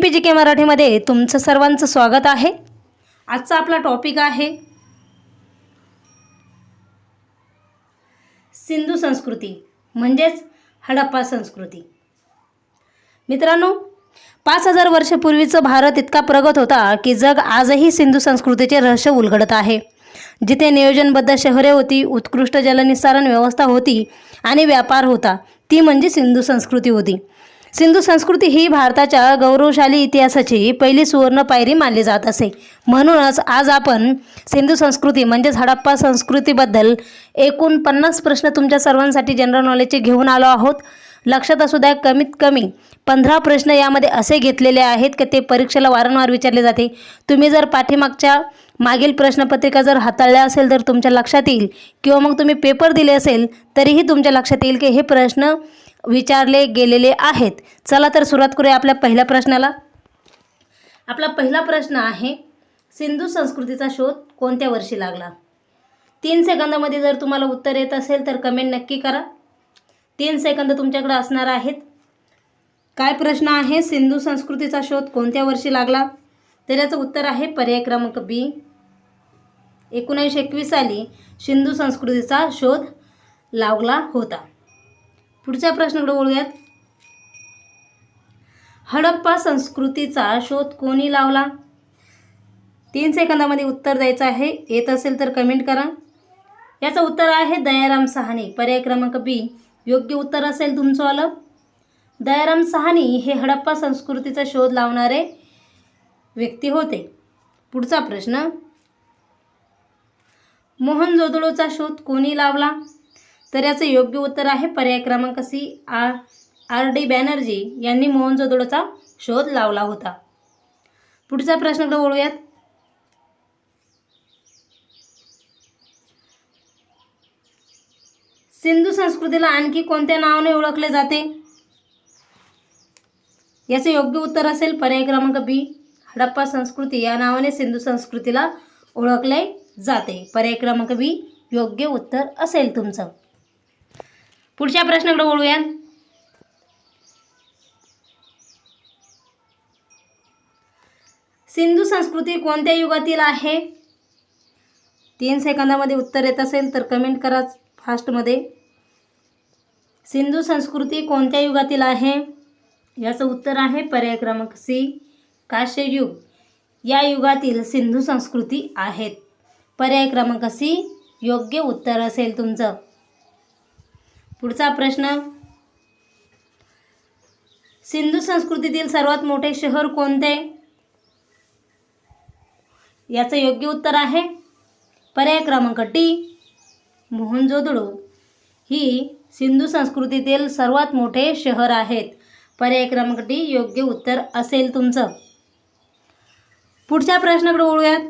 PGK मराठीमध्ये तुमचं सर्वांचं स्वागत आहे। आजचा आपला टॉपिक आहे सिंधू संस्कृती म्हणजेच हडप्पा संस्कृती। मित्रांनो, 5000 वर्षापूर्वीचा भारत इतका प्रगत होता की जग आजही सिंधू संस्कृतीचे रहस्य उलगडत आहे। जिथे नियोजनबद्ध शहरे होती, उत्कृष्ट जलनिस्सारण व्यवस्था होती आणि व्यापार होता, ती म्हणजे सिंधू संस्कृती होती। सिंधू संस्कृती ही भारताच्या गौरवशाली इतिहासाची पहिली सुवर्ण पायरी मानली जात असे। म्हणूनच आज आपण सिंधू संस्कृती म्हणजेच हडप्पा संस्कृतीबद्दल एकूण 50 प्रश्न तुमच्या सर्वांसाठी जनरल नॉलेजचे घेऊन आलो आहोत। लक्षात असू द्या, कमीत कमी 15 प्रश्न यामध्ये असे घेतलेले आहेत की ते परीक्षेला वारंवार विचारले जाते। तुम्ही जर मागील प्रश्नपत्रिका जर हाताळल्या असेल तर तुमच्या लक्षात येईल, किंवा मग तुम्ही पेपर दिले असेल तरीही तुमच्या लक्षात येईल की हे प्रश्न विचारले गेलेले आहेत। चला तर सुरुवात करूया आपल्या पहिल्या प्रश्नाला। आपला पहिला प्रश्न आहे, सिंधू संस्कृतीचा शोध कोणत्या वर्षी लागला? 3 सेकंदामध्ये जर तुम्हाला उत्तर येत असेल तर कमेंट नक्की करा। 3 सेकंद तुमच्याकडे असणार आहेत। काय प्रश्न आहे, सिंधू संस्कृतीचा शोध कोणत्या वर्षी लागला? तर याचं उत्तर आहे पर्याय क्रमांक बी, 1921 साली सिंधू संस्कृतीचा शोध लागला होता। पुढच्या प्रश्नाकडे वळूयात। हडप्पा संस्कृतीचा शोध कोणी लावला? 3 सेकंदामध्ये उत्तर द्यायचं आहे। येत असेल तर कमेंट करा। याचं उत्तर आहे दयाराम साहनी, पर्याय क्रमांक बी योग्य उत्तर असेल तुमचं वालं। दयाराम साहनी हे हडप्पा संस्कृतीचा शोध लावणारे व्यक्ती होते। पुढचा प्रश्न, मोहनजोदडोचा शोध कोणी लावला? तर याचं योग्य उत्तर आहे पर्याय क्रमांक सी, आर.डी. बॅनर्जी यांनी मोहनजोदडोचा शोध लावला होता। पुढच्या प्रश्नाकडे वळूयात। सिंधू संस्कृतीला आणखी कोणत्या नावाने ओळखले जाते? याचे योग्य उत्तर असेल पर्याय क्रमांक बी, हडप्पा संस्कृती या नावाने सिंधू संस्कृतीला ओळखले जाते। पर्याय क्रमांक बी योग्य उत्तर असेल तुमचं। पुढच्या प्रश्नाकडे वळूयात। सिंधू संस्कृती कोणत्या युगातील आहे? 3 सेकंदामध्ये उत्तर येत असेल तर कमेंट करा फास्टमध्ये। सिंधू संस्कृती कोणत्या युगातील आहे? याचं उत्तर आहे पर्याय क्रमांक सी, कांस्य युग या युगातील सिंधू संस्कृती आहेत। पर्याय क्रमांक सी योग्य उत्तर असेल तुमचं। पुढचा प्रश्न, सिंधू संस्कृतीतील सर्वात मोठे शहर कोणते? याचं योग्य उत्तर आहे पर्याय क्रमांक डी, मोहनजोदडो ही सिंधू संस्कृतीतील सर्वात मोठे शहर आहेत। पर्याय क्रमांक डी योग्य उत्तर असेल तुमचं। पुढच्या प्रश्नाकडे वळूयात।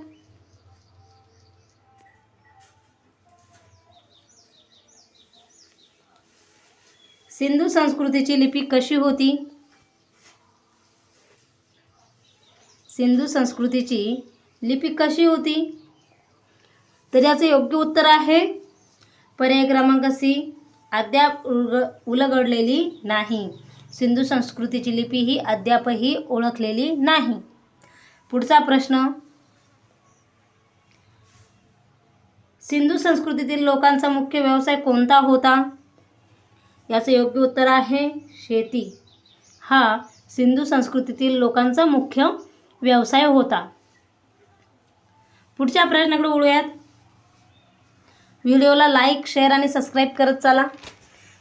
सिंधू संस्कृतीची लिपी कशी होती? सिंधू संस्कृतीची लिपी कशी होती? तर याचे योग्य उत्तर आहे पर्याय क्रमांक सी, अद्याप उलगडलेली नाही। सिंधू संस्कृतीची लिपी ही अद्यापही ओळखलेली नाही। पुढचा प्रश्न, सिंधू संस्कृतीतील लोकांचा मुख्य व्यवसाय कोणता होता? याचे योग्य उत्तर आहे शेती हा सिंधू संस्कृतीतील लोकांचा मुख्य व्यवसाय होता। पुढच्या प्रश्नाकडे वळूयात। व्हिडिओला लाईक, शेअर आणि सबस्क्राईब करत चला।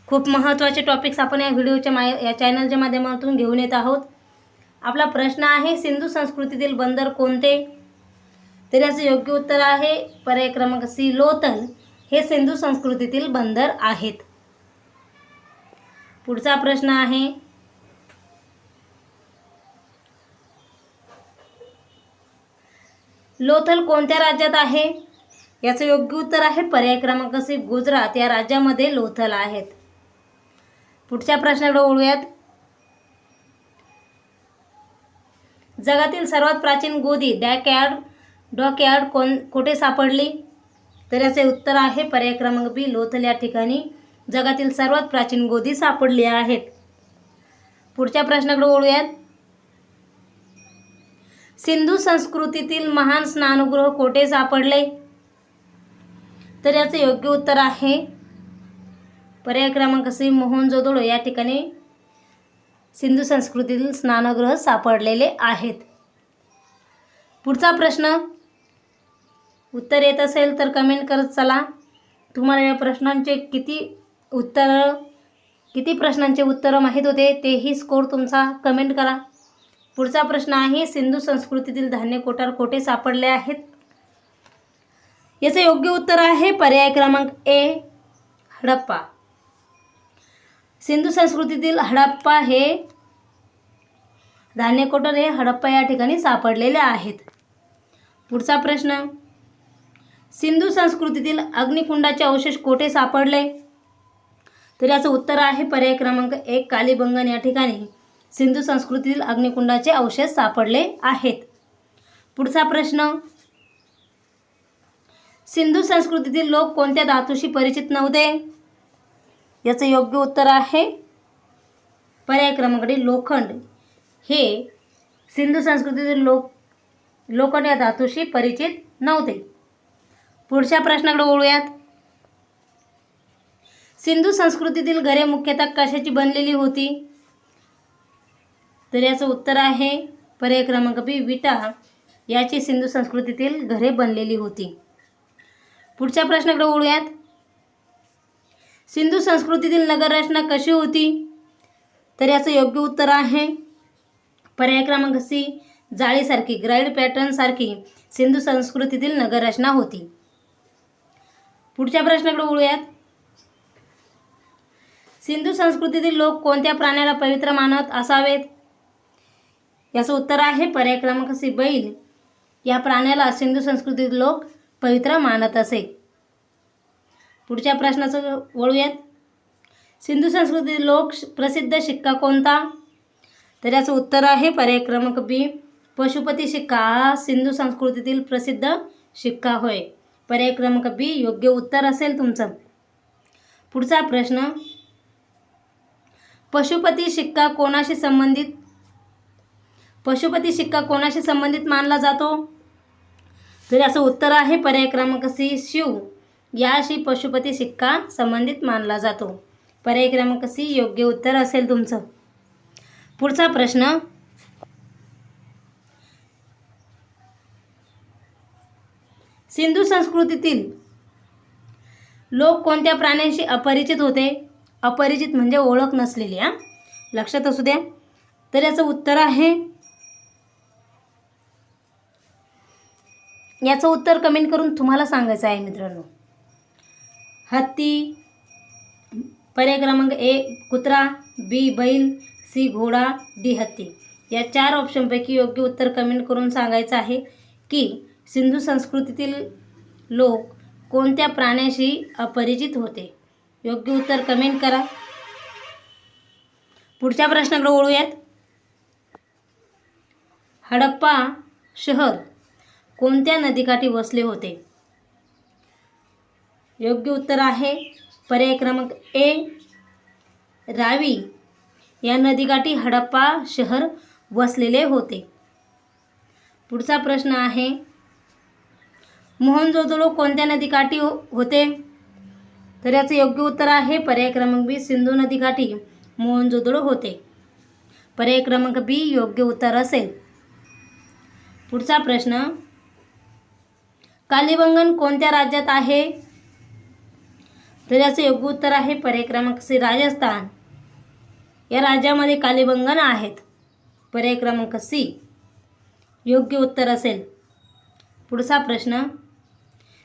खूप महत्त्वाचे टॉपिक्स आपण या व्हिडिओच्या या चॅनलच्या माध्यमातून घेऊन येत आहोत। आपला प्रश्न आहे, सिंधू संस्कृतीतील बंदर कोणते? तर याचे योग्य उत्तर आहे पर्याय क्रमांक सी, लोथल हे सिंधू संस्कृतीतील बंदर आहेत। पुढचा प्रश्न आहे, लोथल कोणत्या राज्यात आहे? याचं योग्य उत्तर आहे पर्याय क्रमांक सी, गुजरात या राज्यामध्ये लोथल आहेत। पुढच्या प्रश्नाकडे वळूयात। जगातील सर्वात प्राचीन गोदी डॉकयार्ड कुठे सापडली? तर याचे उत्तर आहे पर्याय क्रमांक बी, लोथल या ठिकाणी जगातील सर्वात प्राचीन गोदी सापडली आहेत। पुढच्या प्रश्नाकडे वळूयात। सिंधू संस्कृतीतील महान स्नानगृह कोठे सापडले? तर याचं योग्य उत्तर आहे पर्याय क्रमांक सी, मोहनजोदडो या ठिकाणी सिंधू संस्कृतीतील स्नानगृह सापडलेले आहेत. पुढचा प्रश्न उत्तर येत असेल तर कमेंट करत चला. तुम्हाला या प्रश्नांचे किती प्रश्नांचे उत्तर माहीत होते तेही स्कोर तुमचा कमेंट करा. पुढचा प्रश्न आहे सिंधू संस्कृतीतील धान्य कोठार कोठे सापडले आहेत? याचे योग्य उत्तर आहे पर्याय क्रमांक ए, हडप्पा. सिंधू संस्कृतीतील हडप्पा हे धान्य कोठार हे हडप्पा या ठिकाणी सापडलेले आहेत. पुढचा प्रश्न सिंधू संस्कृतीतील अग्निकुंडाचे अवशेष कोठे सापडले? तर याचं उत्तर आहे पर्याय क्रमांक 1, कालीबंगन या ठिकाणी सिंधू संस्कृतीतील अग्निकुंडाचे अवशेष सापडले आहेत. पुढचा प्रश्न सिंधू संस्कृतीतील लोक कोणत्या धातूशी परिचित नव्हते? याचं योग्य उत्तर आहे पर्याय क्रमांक डी, लोखंड. हे सिंधू संस्कृतीतील लोखंड या धातूशी परिचित नव्हते. पुढच्या प्रश्नाकडे वळूयात. सिंधू संस्कृतीतील घरे मुख्यतः कशाची बनलेली होती? तर याचं उत्तर आहे पर्याय क्रमांक बी, विटा याची सिंधू संस्कृतीतील घरे बनलेली होती. पुढच्या प्रश्नाकडे वळूयात. सिंधू संस्कृतीतील नगररचना कशी होती? तर याचं योग्य उत्तर आहे पर्याय क्रमांक सी, जाळीसारखी, ग्राईड पॅटर्न सारखी सिंधू संस्कृतीतील नगररचना होती. पुढच्या प्रश्नाकडे वळूयात. सिंधू संस्कृतीतील लोक कोणत्या प्राण्याला पवित्र मानत असावेत? याचं उत्तर आहे पर्याय क्रमांक सी, बैल या प्राण्याला सिंधू संस्कृतीतील लोक पवित्र मानत असे. पुढच्या प्रश्नाचं वळूयात. सिंधू संस्कृतीतील लोक प्रसिद्ध शिक्का कोणता? तर याचं उत्तर आहे पर्याय क्रमांक बी, पशुपती शिक्का हा सिंधू संस्कृतीतील प्रसिद्ध शिक्का होय. पर्याय क्रमांक बी योग्य उत्तर असेल तुमचं. पुढचा प्रश्न पशुपती शिक्का कोणाशी संबंधित मानला जातो? तर याचं उत्तर आहे पर्याय क्रमांक सी, शिव याशी पशुपती शिक्का संबंधित मानला जातो. पर्याय क्रमांक सी योग्य उत्तर असेल तुमचं. पुढचा प्रश्न सिंधू संस्कृतीतील लोक कोणत्या प्राण्यांशी अपरिचित होते? अपरिचित म्हणजे ओळख नसलेली, लक्षात असू द्या. तर याचं उत्तर आहे, याचं उत्तर कमेंट करून तुम्हाला सांगायचं आहे मित्रांनो. हत्ती, पर्याय क्रमांक ए कुत्रा, बी बैल, सी घोडा, डी हत्ती. या 4 ऑप्शनपैकी योग्य उत्तर कमेंट करून सांगायचं आहे की सिंधू संस्कृतीतील लोक कोणत्या प्राण्याशी अपरिचित होते. योग्य उत्तर कमेंट करा. पुढच्या प्रश्नाकडे वळूयात. हडप्पा शहर कोणत्या नदीकाठी वसले होते? योग्य उत्तर आहे पर्याय क्रमांक ए, रावी या नदीकाठी हडप्पा शहर वसलेले होते. पुढचा प्रश्न आहे मोहनजोदडो कोणत्या नदीकाठी होते? तर याचं योग्य उत्तर आहे पर्याय क्रमांक बी, सिंधू नदीकाठी मोहनजोदडो होते. पर्याय क्रमांक बी योग्य उत्तर असेल. पुढचा प्रश्न कालीबंगन कोणत्या राज्यात आहे? तर याचं योग्य उत्तर आहे पर्याय क्रमांक सी, राजस्थान या राज्यामध्ये कालीबंगन आहेत. पर्याय क्रमांक सी योग्य उत्तर असेल. पुढचा प्रश्न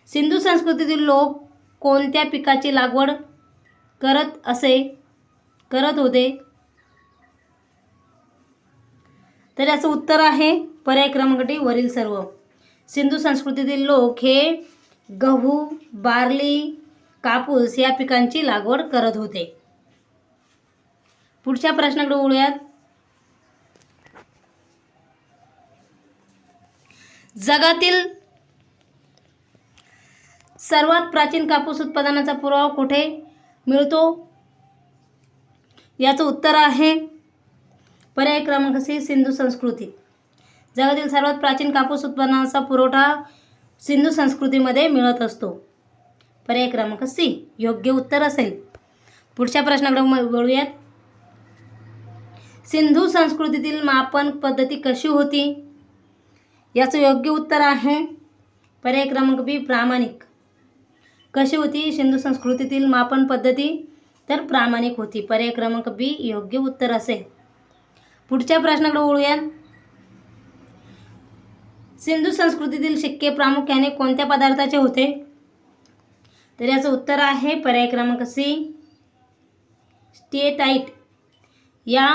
सिंधू संस्कृतीतील लोक कोणत्या पिकाची लागवड करत होते? तर याचं उत्तर आहे पर्याय क्रमांक डी, वरील सर्व. सिंधू संस्कृतीतील लोक हे गहू, बार्ली, कापूस या पिकांची लागवड करत होते. पुढच्या प्रश्नाकडे वळूयात. जगातील सर्वात प्राचीन कापूस उत्पादनाचा पुरावा कुठे मिळतो? याचं उत्तर आहे पर्याय क्रमांक सी, सिंधू संस्कृती. जगातील सर्वात प्राचीन कापूस उत्पादनाचा पुरवठा सिंधू संस्कृतीमध्ये मिळत असतो. पर्याय क्रमांक सी योग्य उत्तर असेल. पुढच्या प्रश्नाकडे वळूयात. सिंधू संस्कृतीतील मापन पद्धती कशी होती? याचं योग्य उत्तर आहे पर्याय क्रमांक बी प्रामाणिक. कशी होती सिंधू संस्कृतीतील मापन पद्धती? तर प्रामाणिक होती. पर्याय क्रमांक बी योग्य उत्तर असेल. पुढच्या प्रश्नाकडे वळूया. सिंधू संस्कृतीतील शिक्के प्रामुख्याने कोणत्या पदार्थाचे होते? तर याचं उत्तर आहे पर्याय क्रमांक सी स्टेटाईट या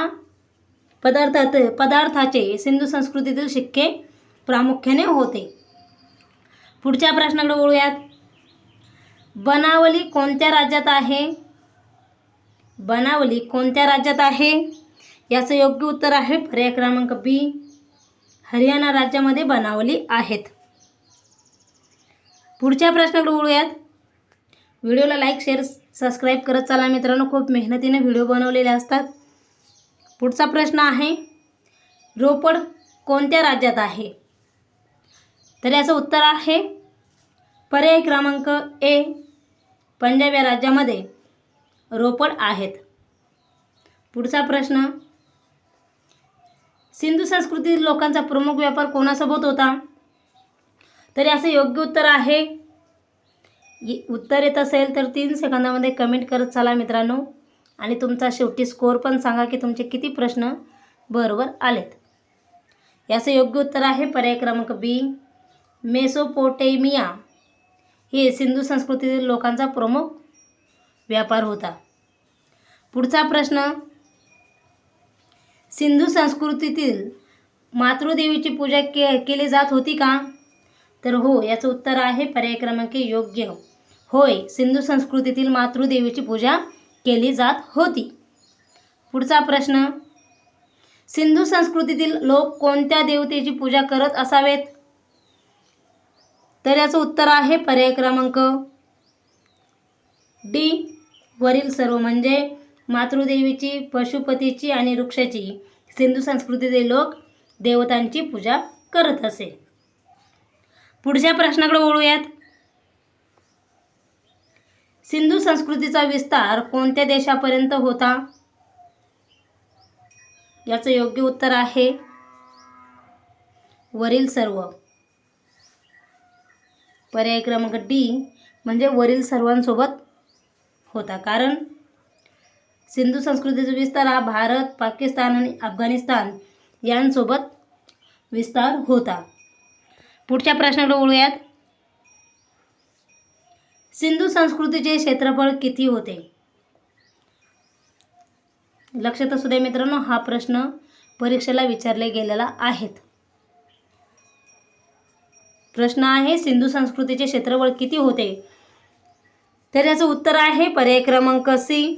पदार्थाचे सिंधू संस्कृतीतील शिक्के प्रामुख्याने होते. पुढच्या प्रश्नाकडे वळूयात. बनावली कोणत्या राज्यात आहे? बनावली कोणत्या राज्यात आहे? याचं योग्य उत्तर आहे पर्याय क्रमांक बी हरियाणा राज्यामध्ये बनावली आहेत. पुढच्या प्रश्नाकडे वळूयात. व्हिडिओला लाईक शेअर सबस्क्राईब करत चला मित्रांनो, खूप मेहनतीने व्हिडिओ बनवलेले असतात. पुढचा प्रश्न आहे रोपड कोणत्या राज्यात आहे? तर याचं उत्तर आहे पर्याय क्रमांक ए पंजाब या राज्यामध्ये रोपड आहेत. पुढचा प्रश्न सिंधू संस्कृतीतील लोकांचा प्रमुख व्यापार कोणासोबत होता? तर याचं योग्य उत्तर आहे. उत्तर येत असेल तर 3 सेकंदामध्ये कमेंट करत चला मित्रांनो, आणि तुमचा शेवटी स्कोअर पण सांगा की तुमचे किती प्रश्न बरोबर आलेत. याचं योग्य उत्तर आहे पर्याय क्रमांक बी मेसोपोटेमिया हे सिंधू संस्कृतीतील लोकांचा प्रमुख व्यापार होता. पुढचा प्रश्न सिंधू संस्कृतीतील मातृदेवीची पूजा केली जात होती का? तर हो, याचं उत्तर आहे पर्याय क्रमांक योग्य. होय, सिंधू संस्कृतीतील मातृदेवीची पूजा केली जात होती. पुढचा प्रश्न सिंधू संस्कृतीतील लोक कोणत्या देवतेची पूजा करत असावेत? तर याचं उत्तर आहे पर्याय क्रमांक डी वरील सर्व, म्हणजे मातृदेवीची, पशुपतीची आणि वृक्षाची सिंधू संस्कृतीतील लोक देवतांची पूजा करत असे. पुढच्या प्रश्नाकडे वळूयात. सिंधू संस्कृतीचा विस्तार कोणत्या देशापर्यंत होता? याचं योग्य उत्तर आहे वरील सर्व. पर्याय क्रमांक डी म्हणजे वरील सर्वांसोबत होता, कारण सिंधू संस्कृतीचा विस्तार हा भारत, पाकिस्तान आणि अफगाणिस्तान यांसोबत विस्तार होता. पुढच्या प्रश्नाकडे वळूयात. सिंधू संस्कृतीचे क्षेत्रफळ किती होते? लक्षात असू द्या मित्रांनो, हा प्रश्न परीक्षेला विचारले गेलेला आहे. प्रश्न आहे सिंधू संस्कृतीचे क्षेत्रफळ किती होते? तर याचं उत्तर आहे पर्याय क्रमांक सी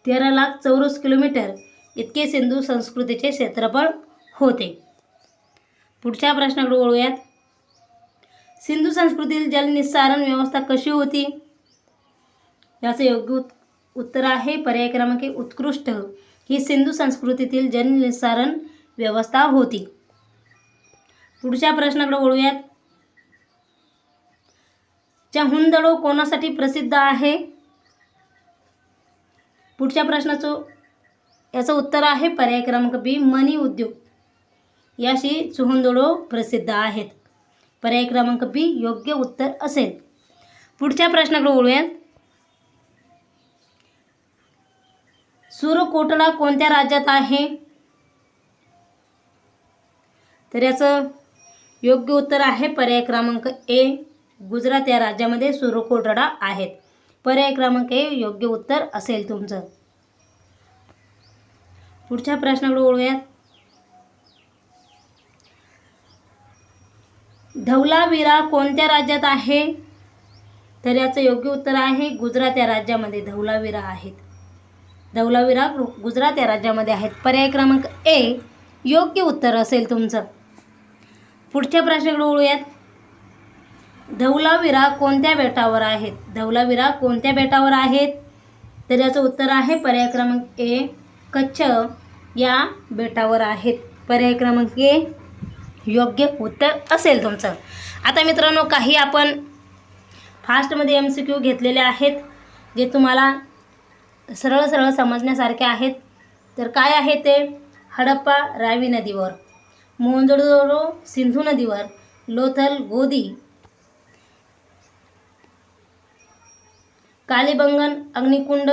13 लाख चौरस किलोमीटर इतके सिंधू संस्कृतीचे क्षेत्रफळ होते. पुढच्या प्रश्नाकडे वळूयात. सिंधू संस्कृतीतील जलनिस्सारण व्यवस्था कशी होती? याचं योग्य उत्तर आहे पर्याय क्रमांक उत्कृष्ट. ही सिंधू संस्कृतीतील जलनिस्सारण व्यवस्था होती. पुढच्या प्रश्नाकडे वळूयात. चहुंदडो कोणासाठी प्रसिद्ध आहे? पुढच्या प्रश्नाचं याचं उत्तर आहे पर्याय क्रमांक बी मणी उद्योग याशी चहुंदडो प्रसिद्ध आहेत. पर्याय क्रमांक बी योग्य उत्तर असेल. पुढच्या प्रश्नाकडे वळूयात. सुरकोटडा कोणत्या राज्यात आहे? तर याचं योग्य उत्तर आहे पर्याय क्रमांक ए गुजरात या राज्यामध्ये सुरकोटडा आहेत. पर्याय क्रमांक ए योग्य उत्तर असेल तुमचं. पुढच्या प्रश्नाकडे वळूयात. धौलावीरा कोणत्या राज्यात आहे? तर याचं योग्य उत्तर आहे गुजरात या राज्यामध्ये धौलावीरा आहेत. धौलावीरा गुजरात या राज्यामध्ये आहेत. पर्याय क्रमांक ए योग्य उत्तर असेल तुमचं. पुढच्या प्रश्नाकडे वळूयात. धौलावीरा कोणत्या बेटावर आहेत? धौलावीरा कोणत्या बेटावर आहेत? तर याचं उत्तर आहे पर्याय क्रमांक ए कच्छ या बेटावर आहेत. पर्याय क्रमांक ए योग्य उत्तर असेल तुमचं. आता मित्रांनो, काही आपण फास्टमध्ये MCQ घेतलेले आहेत जे तुम्हाला सरळ सरळ समजण्यासारखे आहेत. तर काय आहे ते? हडप्पा रावी नदीवर, मोहनजोदडो सिंधू नदीवर, लोथल गोदी, कालीबंगन अग्निकुंड,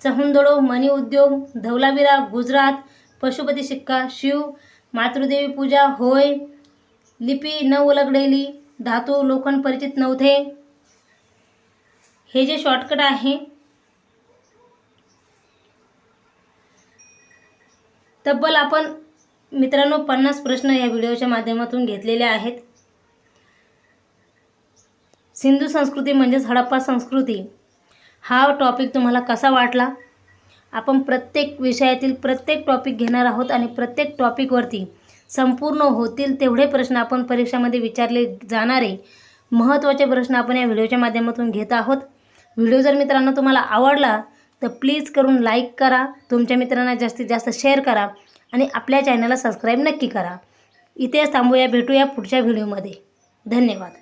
चहुंदडो मणी उद्योग, धवलावीरा गुजरात, पशुपती शिक्का शिव, मातृदेवी पूजा होय, लिपी न उलगडेली, धातू लोखंड परिचित नव्हते. हे जे शॉर्टकट आहे, तब्बल आपण मित्रांनो 50 प्रश्न या व्हिडिओच्या माध्यमातून घेतलेले आहेत. सिंधू संस्कृती म्हणजेच हडप्पा संस्कृती हा टॉपिक तुम्हाला कसा वाटला? आपण प्रत्येक विषयातील प्रत्येक टॉपिक घेणार आहोत आणि प्रत्येक टॉपिकवरती संपूर्ण होतील तेवढे प्रश्न आपण परीक्षामध्ये विचारले जाणारे महत्त्वाचे प्रश्न आपण या व्हिडिओच्या माध्यमातून घेत आहोत. व्हिडिओ जर मित्रांनो तुम्हाला आवडला तर प्लीज करून लाईक करा, तुमच्या मित्रांना जास्तीत जास्त शेअर करा आणि आपल्या चॅनलला सबस्क्राईब नक्की करा. इथेच थांबूया, भेटूया पुढच्या व्हिडिओमध्ये. धन्यवाद.